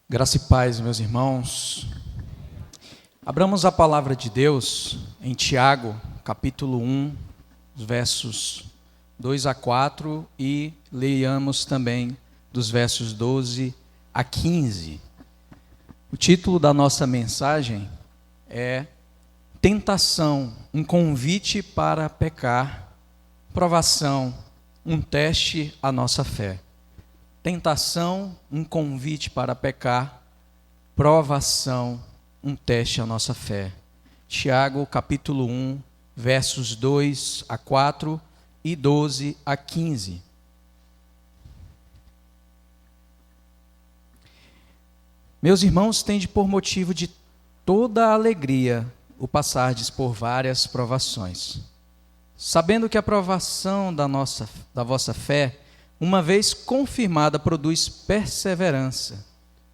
Graça e paz, meus irmãos. Abramos a palavra de Deus em Tiago, capítulo 1, versos 2 a 4 e leiamos também dos versos 12 a 15. O título da nossa mensagem é Tentação, um convite para pecar, provação, um teste à nossa fé. Tentação, um convite para pecar, provação, um teste à nossa fé. Tiago, capítulo 1, versos 2 a 4 e 12 a 15. Meus irmãos, tende por motivo de toda a alegria o passardes por várias provações, sabendo que a provação da vossa fé, uma vez confirmada, produz perseverança.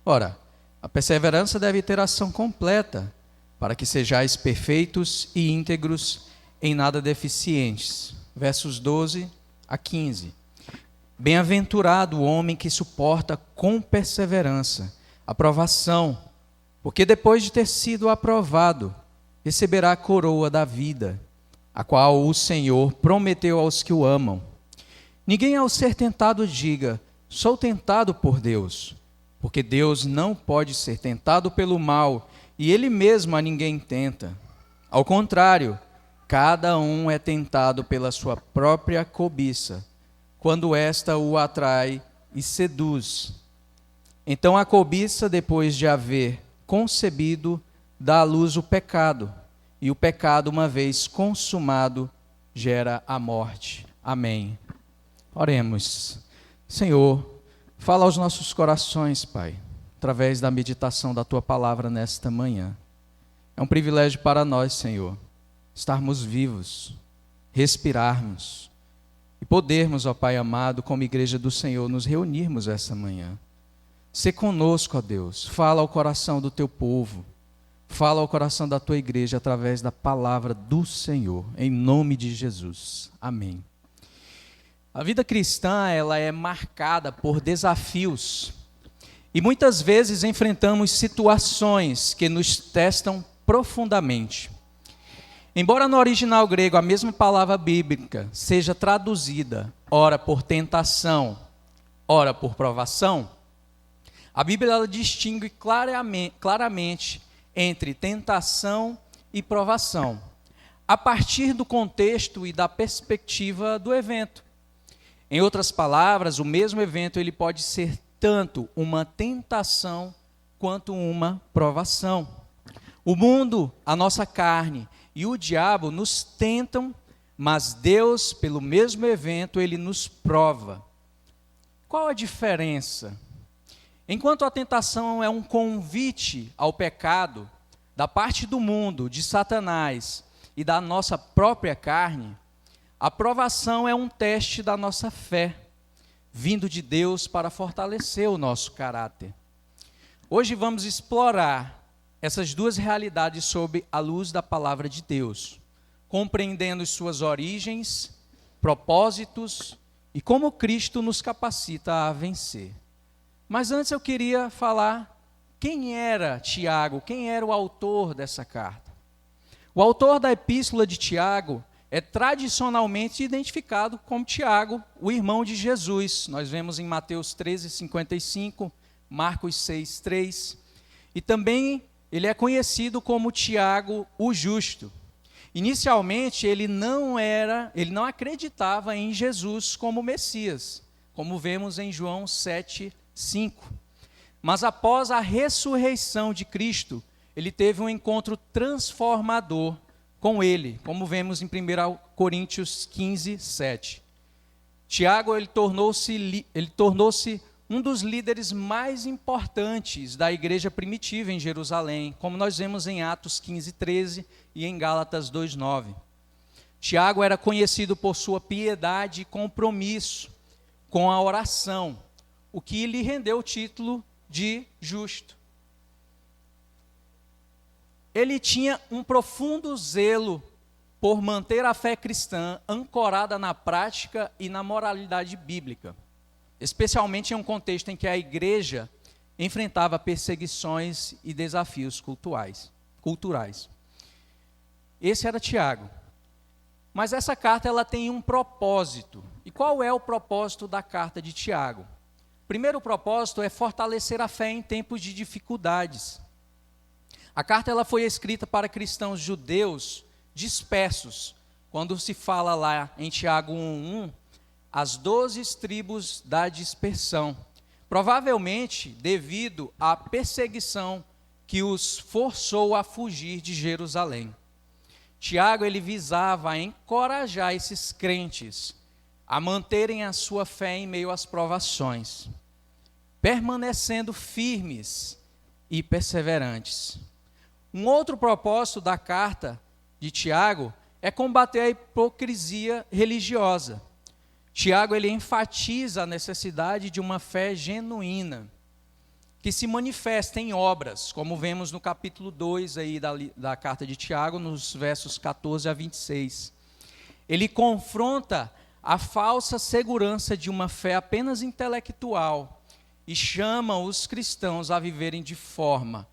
Ora, a perseverança deve ter ação completa, para que sejais perfeitos e íntegros, em nada deficientes. Versos 12 a 15. Bem-aventurado o homem que suporta com perseverança a provação, porque depois de ter sido aprovado, receberá a coroa da vida, a qual o Senhor prometeu aos que o amam. Ninguém ao ser tentado diga, sou tentado por Deus, porque Deus não pode ser tentado pelo mal, e Ele mesmo a ninguém tenta. Ao contrário, cada um é tentado pela sua própria cobiça, quando esta o atrai e seduz. Então a cobiça, depois de haver concebido, dá à luz o pecado, e o pecado, uma vez consumado, gera a morte. Amém. Oremos. Senhor, fala aos nossos corações, Pai, através da meditação da Tua palavra nesta manhã. É um privilégio para nós, Senhor, estarmos vivos, respirarmos e podermos, ó Pai amado, como igreja do Senhor, nos reunirmos essa manhã. Sê conosco, ó Deus, fala ao coração do Teu povo, fala ao coração da Tua igreja através da palavra do Senhor, em nome de Jesus. Amém. A vida cristã, ela é marcada por desafios e muitas vezes enfrentamos situações que nos testam profundamente. Embora no original grego a mesma palavra bíblica seja traduzida, ora por tentação, ora por provação, a Bíblia ela distingue claramente entre tentação e provação, a partir do contexto e da perspectiva do evento. Em outras palavras, o mesmo evento ele pode ser tanto uma tentação quanto uma provação. O mundo, a nossa carne e o diabo nos tentam, mas Deus, pelo mesmo evento, ele nos prova. Qual a diferença? Enquanto a tentação é um convite ao pecado, da parte do mundo, de Satanás e da nossa própria carne, a provação é um teste da nossa fé, vindo de Deus para fortalecer o nosso caráter. Hoje vamos explorar essas duas realidades sob a luz da palavra de Deus, compreendendo suas origens, propósitos e como Cristo nos capacita a vencer. Mas antes eu queria falar quem era Tiago, quem era o autor dessa carta. O autor da epístola de Tiago é tradicionalmente identificado como Tiago, o irmão de Jesus. Nós vemos em Mateus 13:55, Marcos 6:3. E também ele é conhecido como Tiago, o justo. Inicialmente ele não acreditava em Jesus como Messias, como vemos em João 7:5. Mas após a ressurreição de Cristo, ele teve um encontro transformador com ele, como vemos em 1 Coríntios 15:7. Tiago ele tornou-se um dos líderes mais importantes da igreja primitiva em Jerusalém, como nós vemos em Atos 15:13 e em Gálatas 2:9. Tiago era conhecido por sua piedade e compromisso com a oração, o que lhe rendeu o título de justo. Ele tinha um profundo zelo por manter a fé cristã ancorada na prática e na moralidade bíblica, especialmente em um contexto em que a igreja enfrentava perseguições e desafios culturais. Esse era Tiago. Mas essa carta ela tem um propósito. E qual é o propósito da carta de Tiago? O primeiro propósito é fortalecer a fé em tempos de dificuldades. A carta ela foi escrita para cristãos judeus dispersos. Quando se fala lá em Tiago 1:1, as 12 tribos da dispersão. Provavelmente devido à perseguição que os forçou a fugir de Jerusalém. Tiago ele visava encorajar esses crentes a manterem a sua fé em meio às provações, permanecendo firmes e perseverantes. Um outro propósito da carta de Tiago é combater a hipocrisia religiosa. Tiago ele enfatiza a necessidade de uma fé genuína, que se manifesta em obras, como vemos no capítulo 2 aí da carta de Tiago, nos versos 14 a 26. Ele confronta a falsa segurança de uma fé apenas intelectual e chama os cristãos a viverem de forma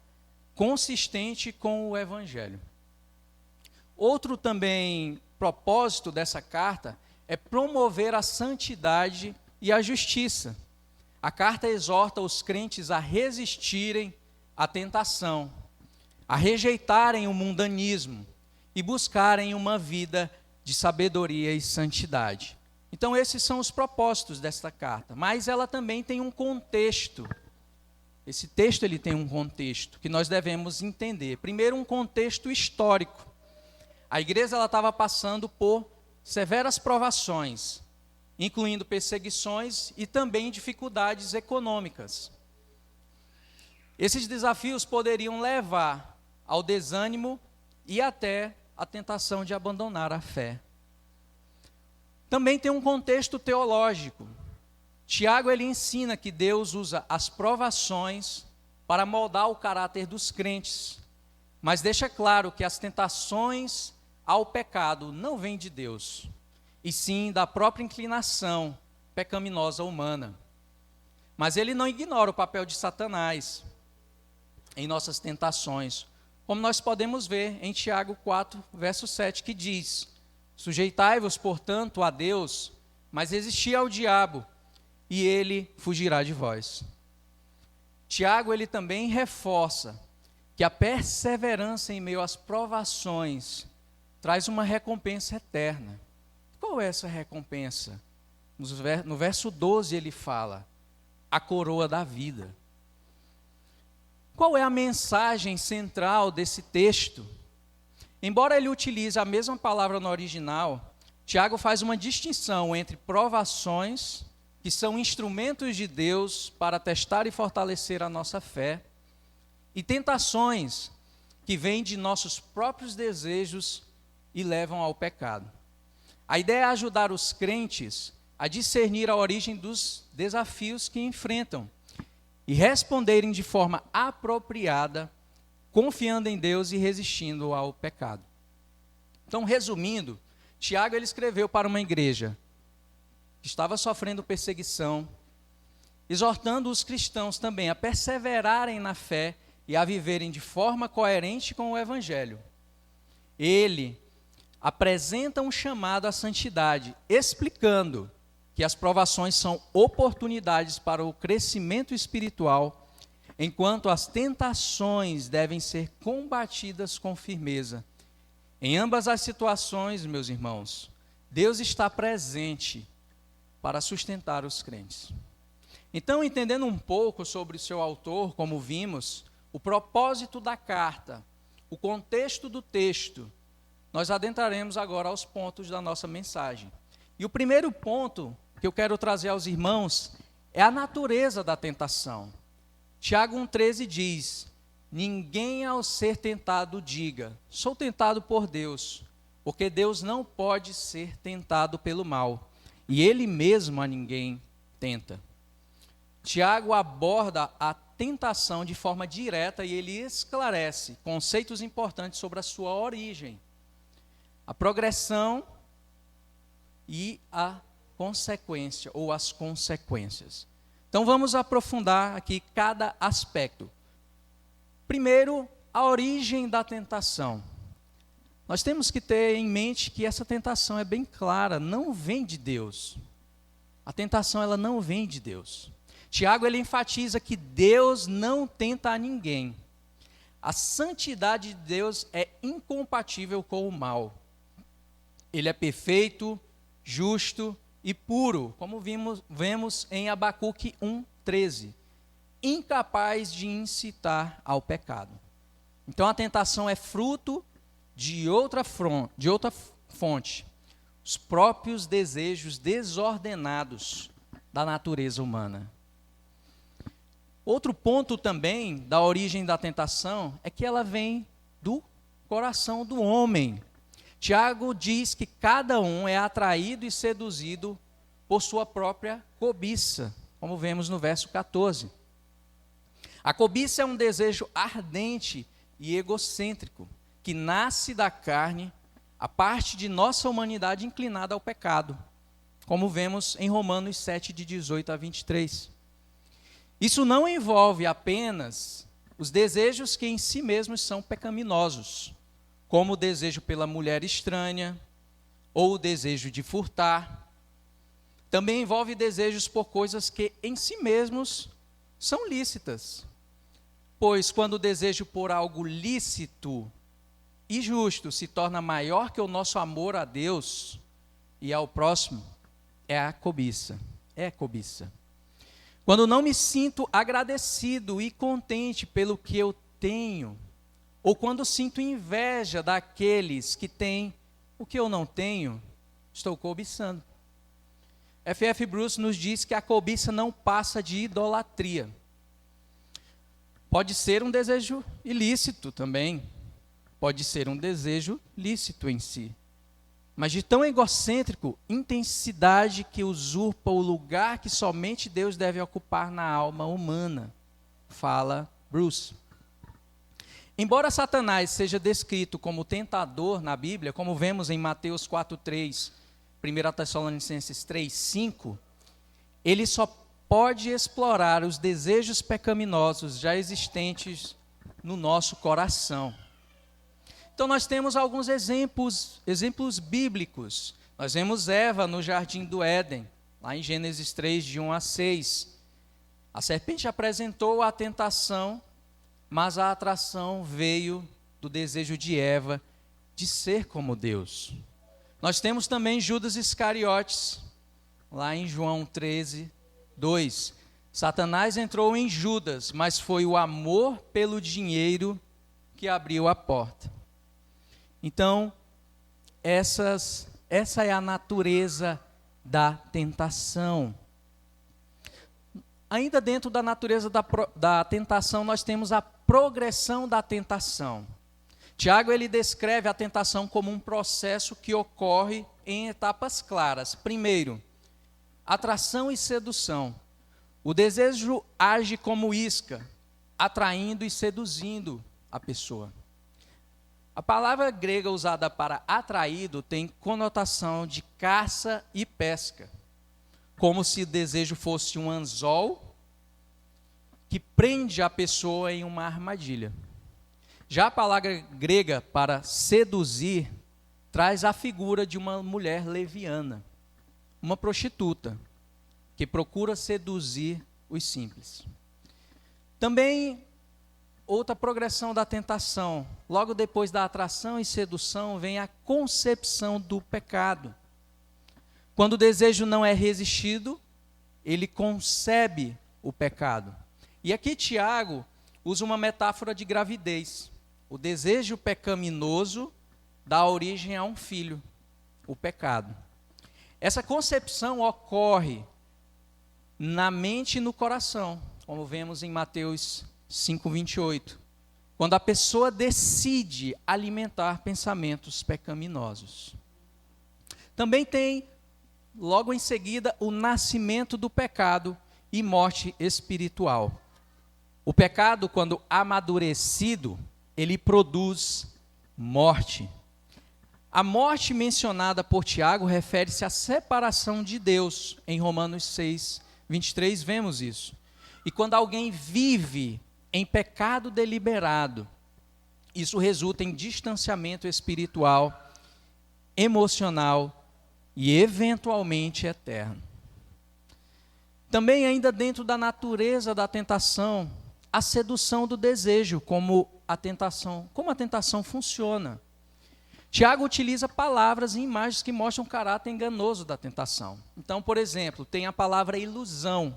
consistente com o Evangelho. Outro também propósito dessa carta é promover a santidade e a justiça. A carta exorta os crentes a resistirem à tentação, a rejeitarem o mundanismo e buscarem uma vida de sabedoria e santidade. Então esses são os propósitos desta carta, mas ela também tem um contexto. Esse texto ele tem um contexto que nós devemos entender. Primeiro, um contexto histórico. A igreja ela estava passando por severas provações, incluindo perseguições e também dificuldades econômicas. Esses desafios poderiam levar ao desânimo e até a tentação de abandonar a fé. Também tem um contexto teológico. Tiago ele ensina que Deus usa as provações para moldar o caráter dos crentes, mas deixa claro que as tentações ao pecado não vêm de Deus, e sim da própria inclinação pecaminosa humana. Mas ele não ignora o papel de Satanás em nossas tentações, como nós podemos ver em Tiago 4, verso 7, que diz: sujeitai-vos, portanto, a Deus, mas resisti ao diabo, e ele fugirá de vós. Tiago ele também reforça que a perseverança em meio às provações traz uma recompensa eterna. Qual é essa recompensa? No verso 12 ele fala: a coroa da vida. Qual é a mensagem central desse texto? Embora ele utilize a mesma palavra no original, Tiago faz uma distinção entre provações, que são instrumentos de Deus para testar e fortalecer a nossa fé, e tentações, que vêm de nossos próprios desejos e levam ao pecado. A ideia é ajudar os crentes a discernir a origem dos desafios que enfrentam e responderem de forma apropriada, confiando em Deus e resistindo ao pecado. Então, resumindo, Tiago ele escreveu para uma igreja que estava sofrendo perseguição, exortando os cristãos também a perseverarem na fé e a viverem de forma coerente com o Evangelho. Ele apresenta um chamado à santidade, explicando que as provações são oportunidades para o crescimento espiritual, enquanto as tentações devem ser combatidas com firmeza. Em ambas as situações, meus irmãos, Deus está presente para sustentar os crentes. Então, entendendo um pouco sobre o seu autor, como vimos, o propósito da carta, o contexto do texto, nós adentraremos agora aos pontos da nossa mensagem. E o primeiro ponto que eu quero trazer aos irmãos é a natureza da tentação. Tiago 1,13 diz: ninguém ao ser tentado diga, sou tentado por Deus, porque Deus não pode ser tentado pelo mal, e Ele mesmo a ninguém tenta. Tiago aborda a tentação de forma direta e ele esclarece conceitos importantes sobre a sua origem, a progressão e a consequência, ou as consequências. Então vamos aprofundar aqui cada aspecto. Primeiro, a origem da tentação. Nós temos que ter em mente que essa tentação é bem clara, não vem de Deus. A tentação, ela não vem de Deus. Tiago, ele enfatiza que Deus não tenta a ninguém. A santidade de Deus é incompatível com o mal. Ele é perfeito, justo e puro, como vemos em Abacuque 1:13. Incapaz de incitar ao pecado. Então a tentação é fruto de outra fonte, os próprios desejos desordenados da natureza humana. Outro ponto também da origem da tentação é que ela vem do coração do homem. Tiago diz que cada um é atraído e seduzido por sua própria cobiça, como vemos no verso 14. A cobiça é um desejo ardente e egocêntrico, que nasce da carne, a parte de nossa humanidade inclinada ao pecado, como vemos em Romanos 7, de 18 a 23. Isso não envolve apenas os desejos que em si mesmos são pecaminosos, como o desejo pela mulher estranha, ou o desejo de furtar. Também envolve desejos por coisas que em si mesmos são lícitas. Pois quando o desejo por algo lícito e justo se torna maior que o nosso amor a Deus e ao próximo, é a cobiça. É cobiça. Quando não me sinto agradecido e contente pelo que eu tenho, ou quando sinto inveja daqueles que têm o que eu não tenho, estou cobiçando. F.F. Bruce nos diz que a cobiça não passa de idolatria. Pode ser um desejo ilícito também, pode ser um desejo lícito em si, mas de tão egocêntrico, intensidade que usurpa o lugar que somente Deus deve ocupar na alma humana, fala Bruce. Embora Satanás seja descrito como tentador na Bíblia, como vemos em Mateus 4:3, 1 Tessalonicenses 3:5, ele só pode explorar os desejos pecaminosos já existentes no nosso coração. Então nós temos alguns exemplos bíblicos. Nós vemos Eva no jardim do Éden, lá em Gênesis 3, de 1 a 6. A serpente apresentou a tentação, mas a atração veio do desejo de Eva de ser como Deus. Nós temos também Judas Iscariotes, lá em João 13:2. Satanás entrou em Judas, mas foi o amor pelo dinheiro que abriu a porta. Então, essa é a natureza da tentação. Ainda dentro da natureza da tentação, nós temos a progressão da tentação. Tiago, ele descreve a tentação como um processo que ocorre em etapas claras. Primeiro, atração e sedução. O desejo age como isca, atraindo e seduzindo a pessoa. A palavra grega usada para atraído tem conotação de caça e pesca, como se o desejo fosse um anzol que prende a pessoa em uma armadilha. Já a palavra grega para seduzir traz a figura de uma mulher leviana, uma prostituta, que procura seduzir os simples. Também outra progressão da tentação, logo depois da atração e sedução, vem a concepção do pecado. Quando o desejo não é resistido, ele concebe o pecado. E aqui Tiago usa uma metáfora de gravidez. O desejo pecaminoso dá origem a um filho, o pecado. Essa concepção ocorre na mente e no coração, como vemos em Mateus 5:28, quando a pessoa decide alimentar pensamentos pecaminosos. Também tem, logo em seguida, o nascimento do pecado e morte espiritual. O pecado, quando amadurecido, ele produz morte. A morte mencionada por Tiago refere-se à separação de Deus, em Romanos 6, 23, vemos isso. E quando alguém vive em pecado deliberado, isso resulta em distanciamento espiritual, emocional e eventualmente eterno. Também ainda dentro da natureza da tentação, a sedução do desejo, como a tentação funciona. Tiago utiliza palavras e imagens que mostram o caráter enganoso da tentação. Então, por exemplo, tem a palavra ilusão.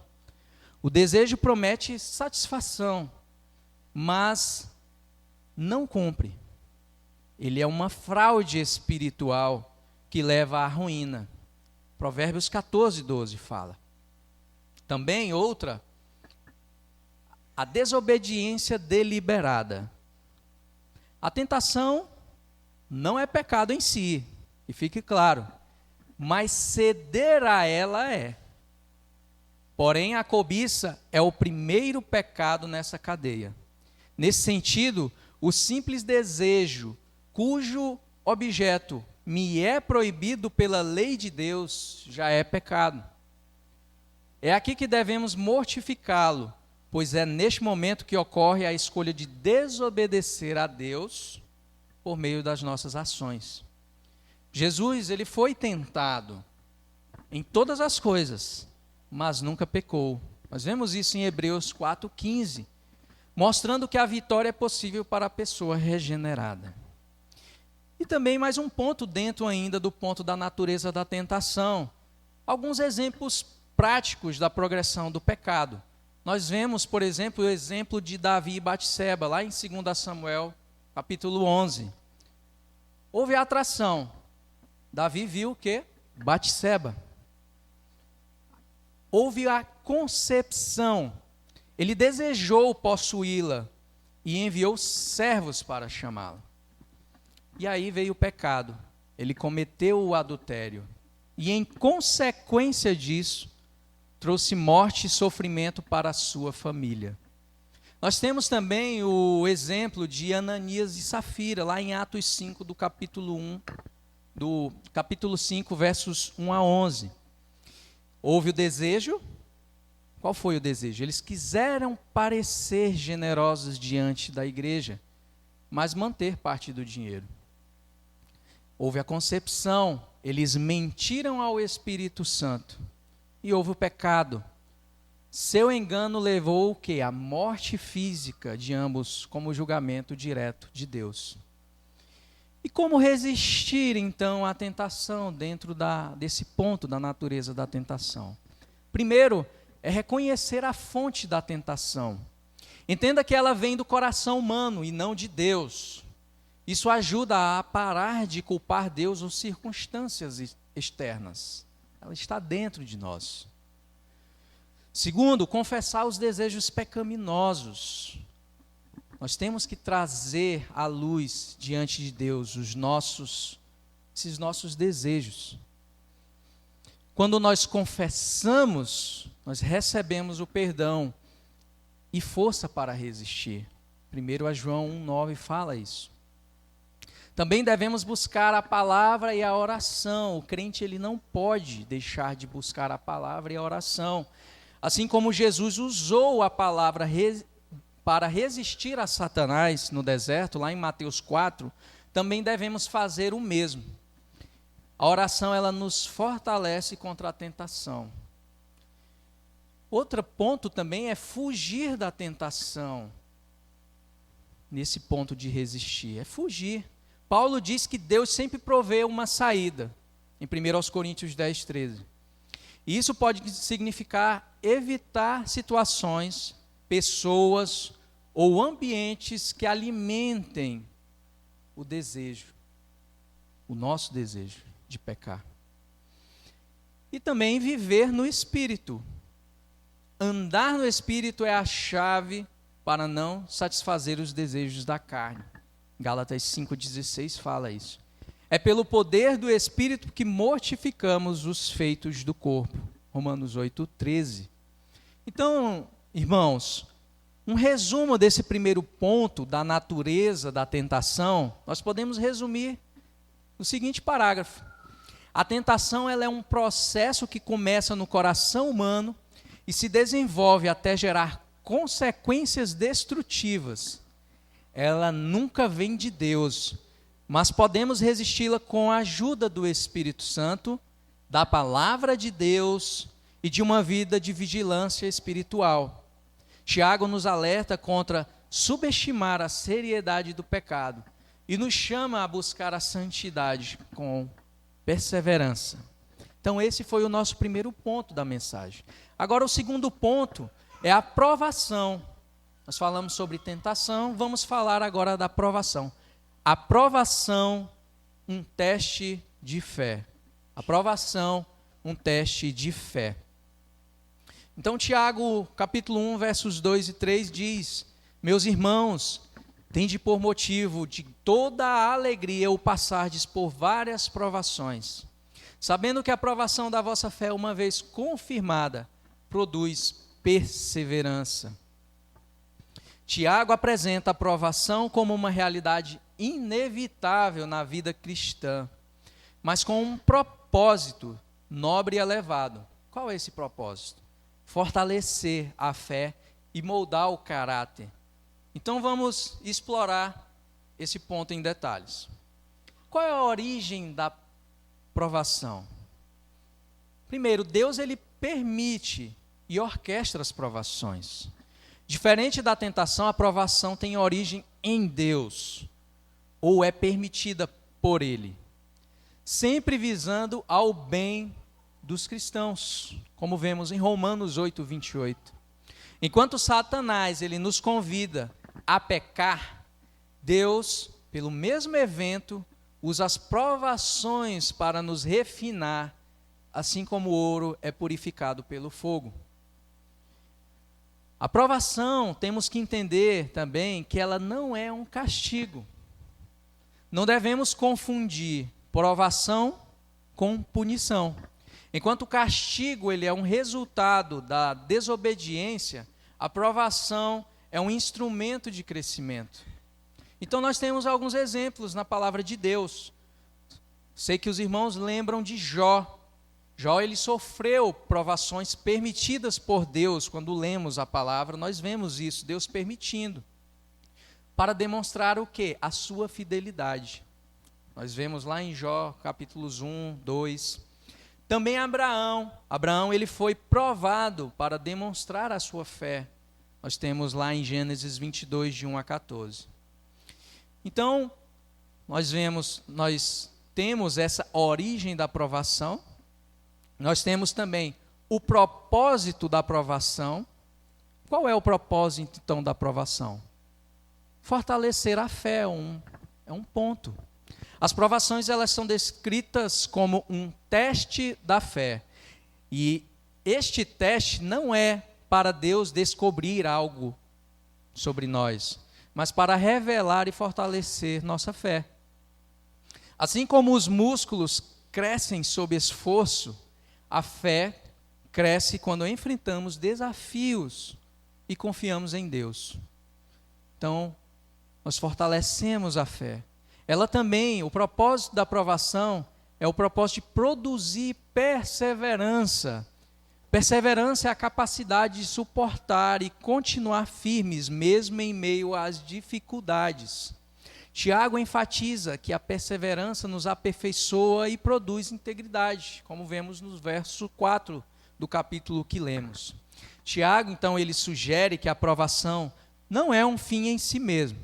O desejo promete satisfação, mas não cumpre. Ele é uma fraude espiritual que leva à ruína. Provérbios 14, 12 fala. Também outra, a desobediência deliberada. A tentação não é pecado em si, e fique claro, mas ceder a ela é. Porém, a cobiça é o primeiro pecado nessa cadeia. Nesse sentido, o simples desejo, cujo objeto me é proibido pela lei de Deus, já é pecado. É aqui que devemos mortificá-lo, pois é neste momento que ocorre a escolha de desobedecer a Deus por meio das nossas ações. Jesus, ele foi tentado em todas as coisas, mas nunca pecou. Nós vemos isso em Hebreus 4,15, mostrando que a vitória é possível para a pessoa regenerada. E também mais um ponto dentro ainda do ponto da natureza da tentação. Alguns exemplos práticos da progressão do pecado. Nós vemos, por exemplo, o exemplo de Davi e Batseba, lá em 2 Samuel, capítulo 11. Houve a atração. Davi viu o quê? Batseba. Houve a concepção. Ele desejou possuí-la e enviou servos para chamá-la. E aí veio o pecado. Ele cometeu o adultério. E em consequência disso, trouxe morte e sofrimento para a sua família. Nós temos também o exemplo de Ananias e Safira, lá em Atos 5, do capítulo 5, versos 1 a 11. Houve o desejo. Qual foi o desejo? Eles quiseram parecer generosos diante da igreja, mas manter parte do dinheiro. Houve a concepção. Eles mentiram ao Espírito Santo. E houve o pecado. Seu engano levou o quê? A morte física de ambos, como julgamento direto de Deus. E como resistir, então, à tentação dentro desse ponto da natureza da tentação? Primeiro, é reconhecer a fonte da tentação. Entenda que ela vem do coração humano e não de Deus. Isso ajuda a parar de culpar Deus ou circunstâncias externas. Ela está dentro de nós. Segundo, confessar os desejos pecaminosos. Nós temos que trazer à luz diante de Deus esses nossos desejos. Quando nós confessamos, nós recebemos o perdão e força para resistir. 1 João 1,9 fala isso. Também devemos buscar a palavra e a oração. O crente ele não pode deixar de buscar a palavra e a oração. Assim como Jesus usou a palavra para resistir a Satanás no deserto, lá em Mateus 4, também devemos fazer o mesmo. A oração ela nos fortalece contra a tentação. Outro ponto também é fugir da tentação. Nesse ponto de resistir, é fugir. Paulo diz que Deus sempre provê uma saída, em 1 Coríntios 10, 13. E isso pode significar evitar situações, pessoas ou ambientes que alimentem o desejo, o nosso desejo de pecar. E também viver no Espírito. Andar no Espírito é a chave para não satisfazer os desejos da carne. Gálatas 5,16 fala isso. É pelo poder do Espírito que mortificamos os feitos do corpo. Romanos 8,13. Então, irmãos, um resumo desse primeiro ponto da natureza da tentação, nós podemos resumir no seguinte parágrafo. A tentação ela é um processo que começa no coração humano e se desenvolve até gerar consequências destrutivas, ela nunca vem de Deus, mas podemos resisti-la com a ajuda do Espírito Santo, da palavra de Deus e de uma vida de vigilância espiritual. Tiago nos alerta contra subestimar a seriedade do pecado e nos chama a buscar a santidade com perseverança. Então esse foi o nosso primeiro ponto da mensagem. Agora o segundo ponto é a provação. Nós falamos sobre tentação, vamos falar agora da provação. A provação, um teste de fé. A provação, um teste de fé. Então Tiago, capítulo 1, versos 2 e 3 diz: meus irmãos, tende por motivo de toda a alegria o passardes por várias provações, sabendo que a provação da vossa fé, uma vez confirmada, produz perseverança. Tiago apresenta a provação como uma realidade inevitável na vida cristã, mas com um propósito nobre e elevado. Qual é esse propósito? Fortalecer a fé e moldar o caráter. Então vamos explorar esse ponto em detalhes. Qual é a origem da provação? Primeiro, Deus ele permite e orquestra as provações. Diferente da tentação, a provação tem origem em Deus, ou é permitida por Ele, sempre visando ao bem dos cristãos, como vemos em Romanos 8, 28. Enquanto Satanás ele nos convida a pecar, Deus, pelo mesmo evento, usa as provações para nos refinar, assim como o ouro é purificado pelo fogo. A provação, temos que entender também que ela não é um castigo. Não devemos confundir provação com punição. Enquanto o castigo ele é um resultado da desobediência, a provação é um instrumento de crescimento. Então nós temos alguns exemplos na palavra de Deus. Sei que os irmãos lembram de Jó. Jó ele sofreu provações permitidas por Deus. Quando lemos a palavra, nós vemos isso, Deus permitindo, para demonstrar o quê? A sua fidelidade. Nós vemos lá em Jó, capítulos 1, 2. Também Abraão ele foi provado para demonstrar a sua fé. Nós temos lá em Gênesis 22, de 1 a 14. Então, nós temos essa origem da provação. Nós temos também o propósito da provação. Qual é o propósito, então, da provação? Fortalecer a fé, é um ponto. As provações elas são descritas como um teste da fé. E este teste não é para Deus descobrir algo sobre nós, mas para revelar e fortalecer nossa fé. Assim como os músculos crescem sob esforço, a fé cresce quando enfrentamos desafios e confiamos em Deus. Então, nós fortalecemos a fé. Ela também, o propósito da provação é o propósito de produzir perseverança. Perseverança é a capacidade de suportar e continuar firmes, mesmo em meio às dificuldades. Tiago enfatiza que a perseverança nos aperfeiçoa e produz integridade, como vemos no verso 4 do capítulo que lemos. Tiago, então, ele sugere que a provação não é um fim em si mesmo,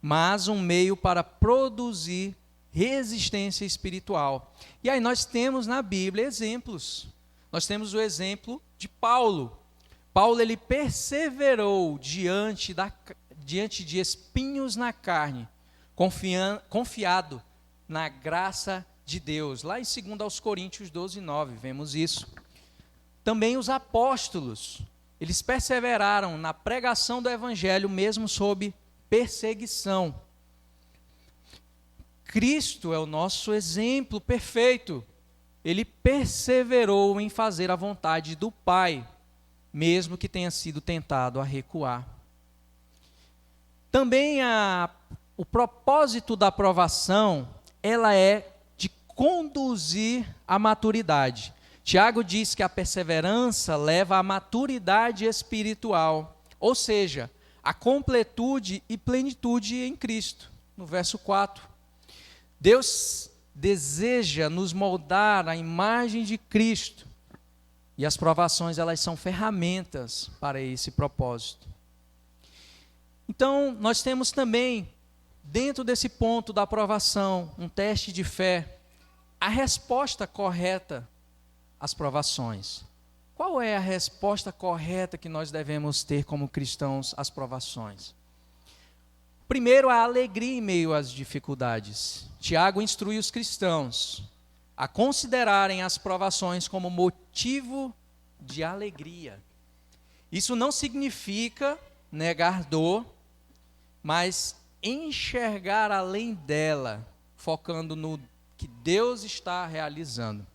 mas um meio para produzir resistência espiritual. E aí nós temos na Bíblia exemplos. Nós temos o exemplo de Paulo. Paulo ele perseverou diante de espinhos na carne, confiado na graça de Deus. Lá em 2 Coríntios 12, 9, vemos isso. Também os apóstolos, eles perseveraram na pregação do evangelho, mesmo sob perseguição. Cristo é o nosso exemplo perfeito. Ele perseverou em fazer a vontade do Pai, mesmo que tenha sido tentado a recuar. Também o propósito da provação, ela é de conduzir à maturidade. Tiago diz que a perseverança leva à maturidade espiritual, ou seja, a completude e plenitude em Cristo. No verso 4. Deus deseja nos moldar à imagem de Cristo. E as provações, elas são ferramentas para esse propósito. Então, nós temos também, dentro desse ponto da aprovação, um teste de fé, a resposta correta às provações. Qual é a resposta correta que nós devemos ter como cristãos às provações? Primeiro, a alegria em meio às dificuldades. Tiago instrui os cristãos a considerarem as provações como motivo de alegria. Isso não significa negar dor, mas enxergar além dela, focando no que Deus está realizando.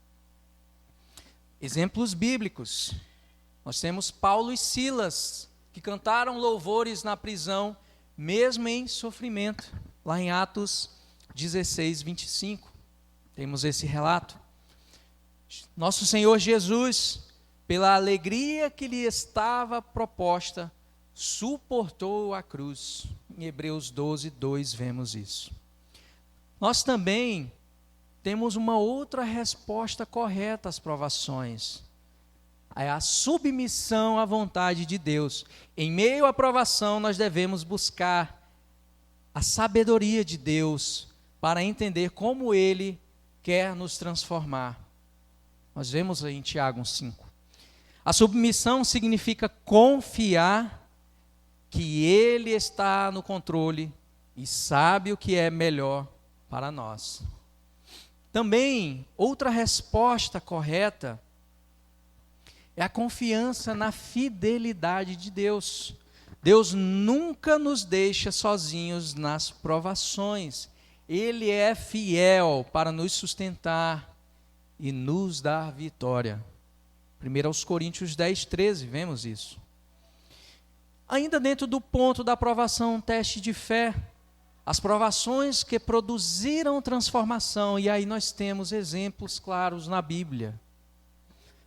Exemplos bíblicos. Nós temos Paulo e Silas, que cantaram louvores na prisão, mesmo em sofrimento. Lá em Atos 16, 25, temos esse relato. Nosso Senhor Jesus, pela alegria que lhe estava proposta, suportou a cruz. Em Hebreus 12, 2 vemos isso. Nós também temos uma outra resposta correta às provações. É a submissão à vontade de Deus. Em meio à provação, nós devemos buscar a sabedoria de Deus para entender como Ele quer nos transformar. Nós vemos aí em Tiago 5. A submissão significa confiar que Ele está no controle e sabe o que é melhor para nós. Também, outra resposta correta é a confiança na fidelidade de Deus. Deus nunca nos deixa sozinhos nas provações. Ele é fiel para nos sustentar e nos dar vitória. 1 Coríntios 10, 13, vemos isso. Ainda dentro do ponto da aprovação, teste de fé, as provações que produziram transformação, e aí nós temos exemplos claros na Bíblia.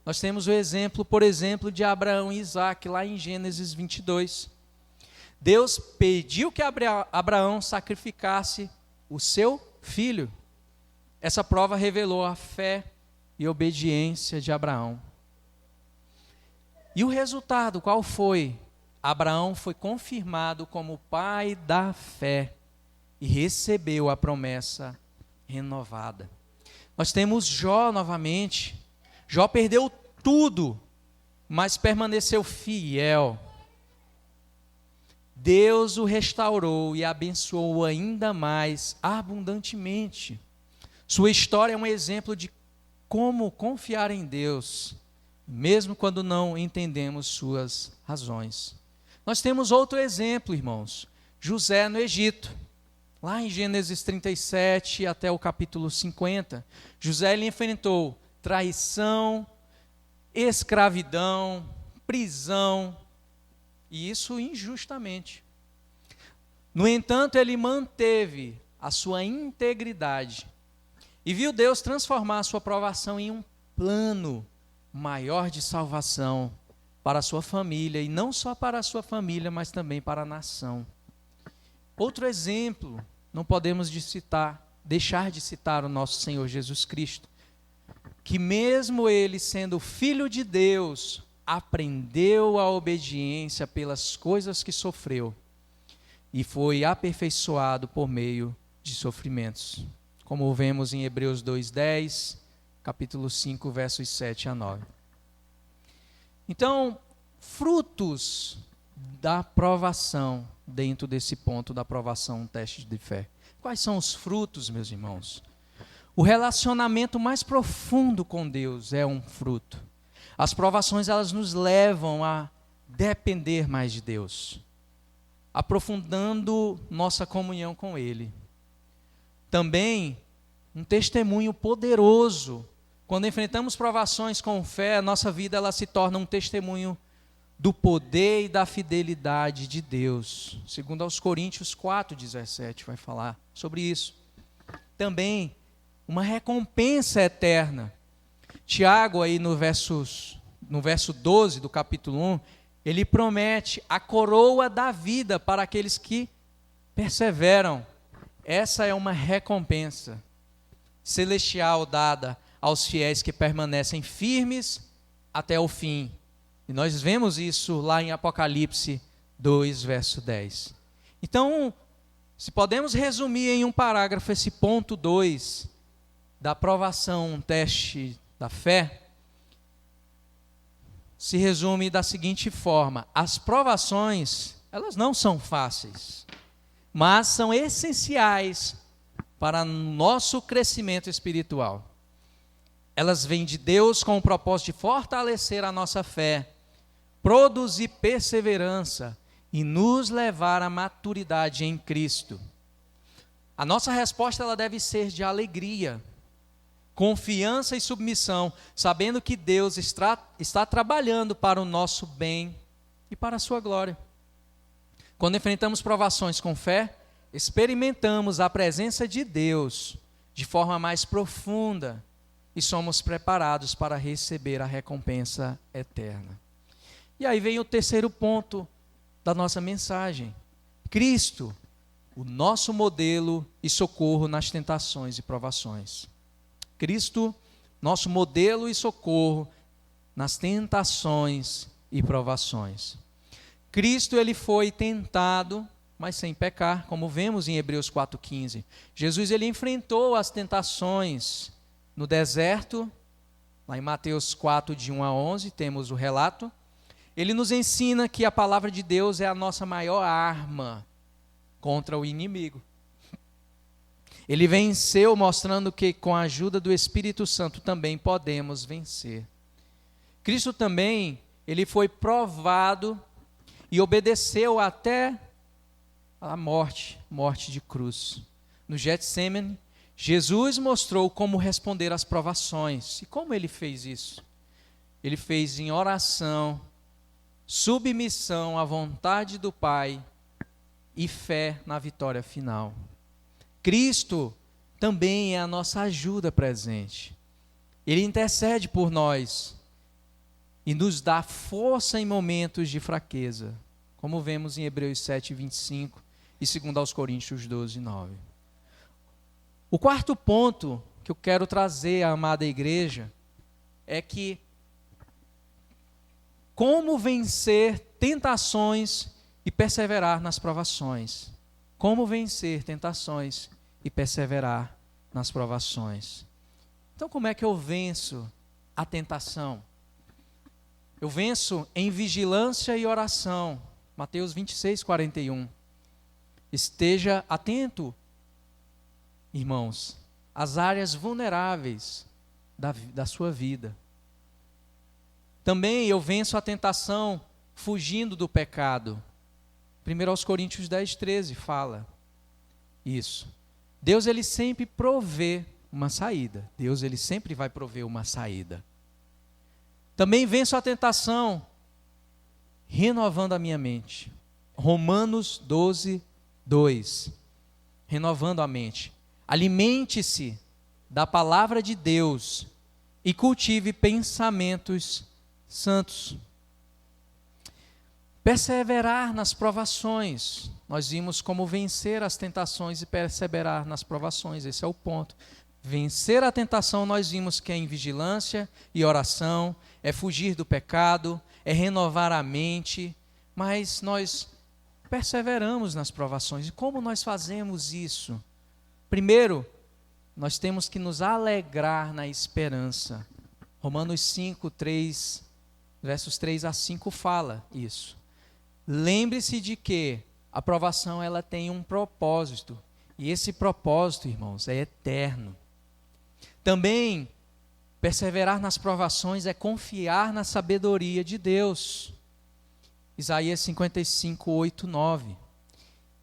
Nós temos o exemplo, por exemplo, de Abraão e Isaque, lá em Gênesis 22. Deus pediu que Abraão sacrificasse o seu filho. Essa prova revelou a fé e obediência de Abraão. E o resultado, qual foi? Abraão foi confirmado como pai da fé e recebeu a promessa renovada. Nós temos Jó novamente. Jó perdeu tudo, mas permaneceu fiel. Deus o restaurou e abençoou ainda mais abundantemente. Sua história é um exemplo de como confiar em Deus, mesmo quando não entendemos suas razões. Nós temos outro exemplo, irmãos, José no Egito. Lá em Gênesis 37 até o capítulo 50, José ele enfrentou traição, escravidão, prisão, e isso injustamente. No entanto, ele manteve a sua integridade e viu Deus transformar a sua provação em um plano maior de salvação para a sua família, e não só para a sua família, mas também para a nação. Outro exemplo, não podemos deixar de citar o nosso Senhor Jesus Cristo, que mesmo ele sendo filho de Deus, aprendeu a obediência pelas coisas que sofreu e foi aperfeiçoado por meio de sofrimentos, como vemos em Hebreus 2:10, capítulo 5, versos 7 a 9. Então, frutos da provação, dentro desse ponto da provação, um teste de fé. Quais são os frutos, meus irmãos? O relacionamento mais profundo com Deus é um fruto. As provações, elas nos levam a depender mais de Deus, aprofundando nossa comunhão com Ele. Também, um testemunho poderoso. Quando enfrentamos provações com fé, a nossa vida ela se torna um testemunho do poder e da fidelidade de Deus. Segundo aos Coríntios 4:17 vai falar sobre isso. Também uma recompensa eterna. Tiago, aí no verso 12 do capítulo 1, ele promete a coroa da vida para aqueles que perseveram. Essa é uma recompensa celestial dada aos fiéis que permanecem firmes até o fim. E nós vemos isso lá em Apocalipse 2, verso 10. Então, se podemos resumir em um parágrafo esse ponto 2 da aprovação, um teste da fé, se resume da seguinte forma: as provações, elas não são fáceis, mas são essenciais para nosso crescimento espiritual. Elas vêm de Deus com o propósito de fortalecer a nossa fé, produzir perseverança e nos levar à maturidade em Cristo. A nossa resposta ela deve ser de alegria, confiança e submissão, sabendo que Deus está trabalhando para o nosso bem e para a sua glória. Quando enfrentamos provações com fé, experimentamos a presença de Deus de forma mais profunda e somos preparados para receber a recompensa eterna. E aí vem o terceiro ponto da nossa mensagem: Cristo, o nosso modelo e socorro nas tentações e provações. Cristo, nosso modelo e socorro nas tentações e provações. Cristo, ele foi tentado, mas sem pecar, como vemos em Hebreus 4,15. Jesus, ele enfrentou as tentações no deserto, lá em Mateus 4, de 1 a 11, temos o relato. Ele nos ensina que a palavra de Deus é a nossa maior arma contra o inimigo. Ele venceu, mostrando que com a ajuda do Espírito Santo também podemos vencer. Cristo também, ele foi provado e obedeceu até a morte de cruz. No Getsêmani, Jesus mostrou como responder às provações. E como ele fez isso? Ele fez em oração, submissão à vontade do Pai e fé na vitória final. Cristo também é a nossa ajuda presente. Ele intercede por nós e nos dá força em momentos de fraqueza, como vemos em Hebreus 7, 25 e 2 aos Coríntios 12, 9. O quarto ponto que eu quero trazer à amada igreja é que como vencer tentações e perseverar nas provações. Como vencer tentações e perseverar nas provações. Então, como é que eu venço a tentação? Eu venço em vigilância e oração. Mateus 26, 41. Esteja atento, irmãos, às áreas vulneráveis da sua vida. Também eu venço a tentação fugindo do pecado. 1 aos Coríntios 10, 13 fala isso. Deus, ele sempre provê uma saída. Deus, ele sempre vai prover uma saída. Também venço a tentação renovando a minha mente. Romanos 12, 2. Renovando a mente. Alimente-se da palavra de Deus e cultive pensamentos santos. Perseverar nas provações. Nós vimos como vencer as tentações e perseverar nas provações. Esse é o ponto. Vencer a tentação, nós vimos que é em vigilância e oração, é fugir do pecado, é renovar a mente, mas nós perseveramos nas provações. E como nós fazemos isso? Primeiro, nós temos que nos alegrar na esperança. Romanos 5, 3, versos 3 a 5 fala isso. Lembre-se de que a provação ela tem um propósito, e esse propósito, irmãos, é eterno. Também, perseverar nas provações é confiar na sabedoria de Deus. Isaías 55, 8, 9.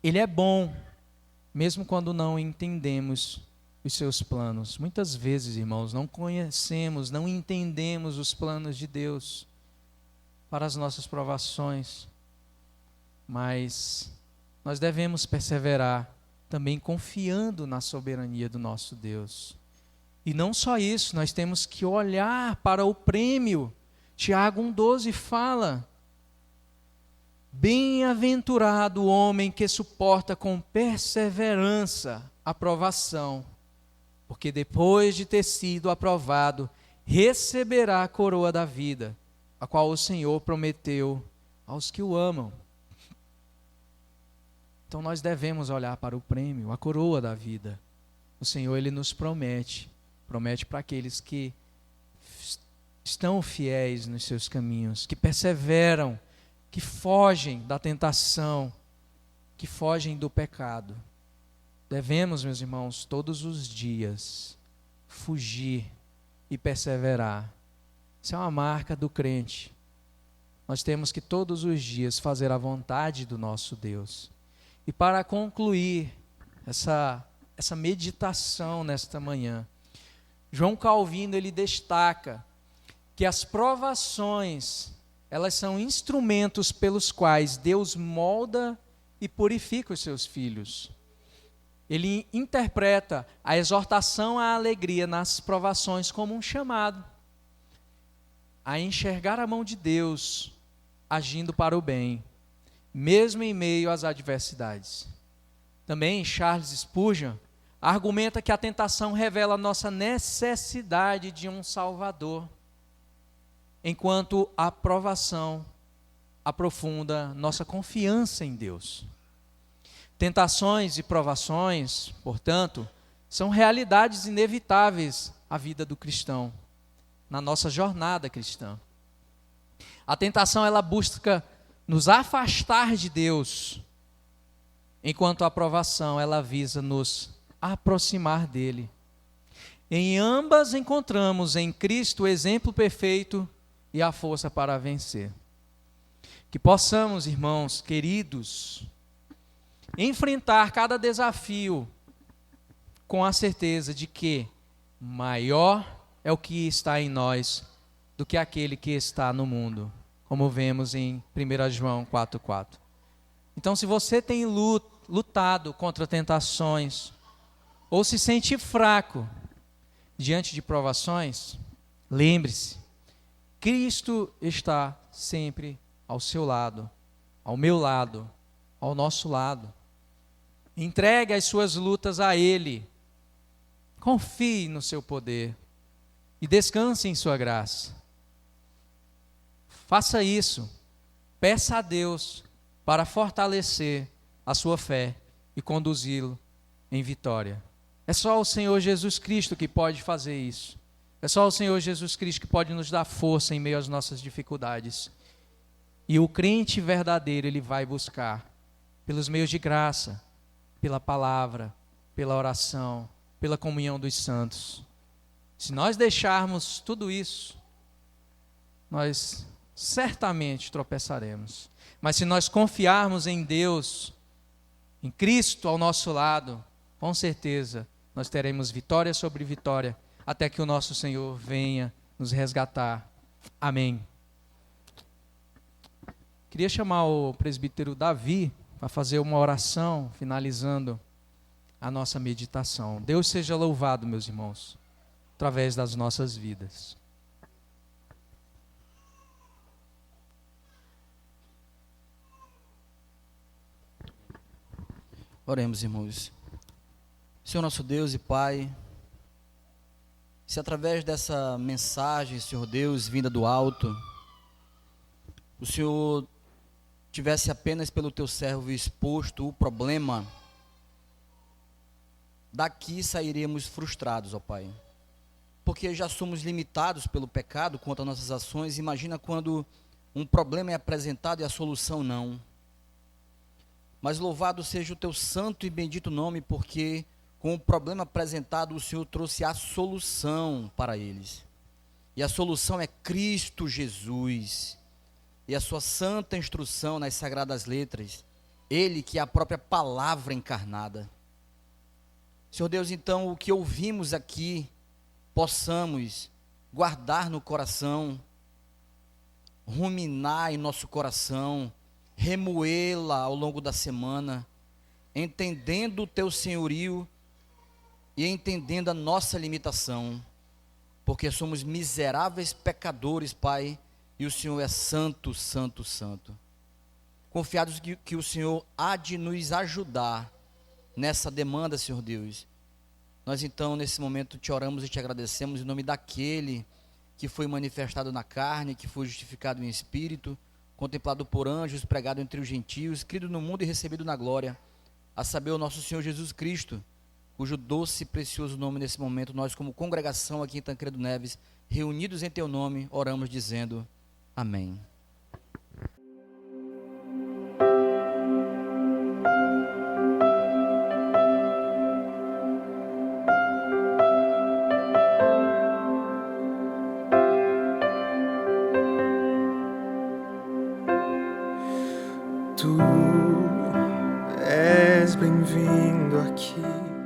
Ele é bom, mesmo quando não entendemos os seus planos. Muitas vezes, irmãos, não conhecemos, não entendemos os planos de Deus para as nossas provações. Mas nós devemos perseverar também confiando na soberania do nosso Deus. E não só isso, nós temos que olhar para o prêmio. Tiago 1,12 fala: bem-aventurado o homem que suporta com perseverança a provação, porque depois de ter sido aprovado, receberá a coroa da vida, a qual o Senhor prometeu aos que o amam. Então nós devemos olhar para o prêmio, a coroa da vida. O Senhor, Ele nos promete para aqueles que estão fiéis nos seus caminhos, que perseveram, que fogem da tentação, que fogem do pecado. Devemos, meus irmãos, todos os dias fugir e perseverar. Isso é uma marca do crente. Nós temos que todos os dias fazer a vontade do nosso Deus. E para concluir essa meditação nesta manhã, João Calvino, ele destaca que as provações, elas são instrumentos pelos quais Deus molda e purifica os seus filhos. Ele interpreta a exortação à alegria nas provações como um chamado a enxergar a mão de Deus agindo para o bem, mesmo em meio às adversidades. Também Charles Spurgeon argumenta que a tentação revela a nossa necessidade de um Salvador, enquanto a provação aprofunda nossa confiança em Deus. Tentações e provações, portanto, são realidades inevitáveis à vida do cristão, na nossa jornada cristã. A tentação, ela busca nos afastar de Deus, enquanto a provação, ela visa nos aproximar dele. Em ambas encontramos em Cristo o exemplo perfeito e a força para vencer. Que possamos, irmãos queridos, enfrentar cada desafio com a certeza de que maior é o que está em nós do que aquele que está no mundo, como vemos em 1 João 4,4. Então, se você tem lutado contra tentações, ou se sente fraco diante de provações, lembre-se, Cristo está sempre ao seu lado, ao meu lado, ao nosso lado. Entregue as suas lutas a Ele, confie no seu poder e descanse em sua graça. Faça isso, peça a Deus para fortalecer a sua fé e conduzi-lo em vitória. É só o Senhor Jesus Cristo que pode fazer isso. É só o Senhor Jesus Cristo que pode nos dar força em meio às nossas dificuldades. E o crente verdadeiro, ele vai buscar pelos meios de graça, pela palavra, pela oração, pela comunhão dos santos. Se nós deixarmos tudo isso, nós certamente tropeçaremos. Mas se nós confiarmos em Deus, em Cristo ao nosso lado, com certeza nós teremos vitória sobre vitória, até que o nosso Senhor venha nos resgatar. Amém. Queria chamar o presbítero Davi para fazer uma oração, finalizando a nossa meditação. Deus seja louvado, meus irmãos, através das nossas vidas. Oremos, irmãos. Senhor nosso Deus e Pai, se através dessa mensagem, Senhor Deus, vinda do alto, o Senhor tivesse apenas pelo Teu servo exposto o problema, daqui sairíamos frustrados, ó Pai, porque já somos limitados pelo pecado quanto às nossas ações. Imagina quando um problema é apresentado e a solução não. Mas louvado seja o Teu santo e bendito nome, porque com o problema apresentado, o Senhor trouxe a solução para eles. E a solução é Cristo Jesus. E a sua santa instrução nas sagradas letras. Ele que é a própria palavra encarnada. Senhor Deus, então, o que ouvimos aqui, possamos guardar no coração, ruminar em nosso coração, remoê-la ao longo da semana, entendendo o Teu senhorio e entendendo a nossa limitação, porque somos miseráveis pecadores, Pai, e o Senhor é santo, santo, santo. Confiados que o Senhor há de nos ajudar nessa demanda, Senhor Deus. Nós então, nesse momento, te oramos e te agradecemos em nome daquele que foi manifestado na carne, que foi justificado em espírito, contemplado por anjos, pregado entre os gentios, crido no mundo e recebido na glória, a saber, o nosso Senhor Jesus Cristo, cujo doce e precioso nome nesse momento, nós como congregação aqui em Tancredo Neves, reunidos em teu nome, oramos dizendo, amém. Tu és bem-vindo aqui.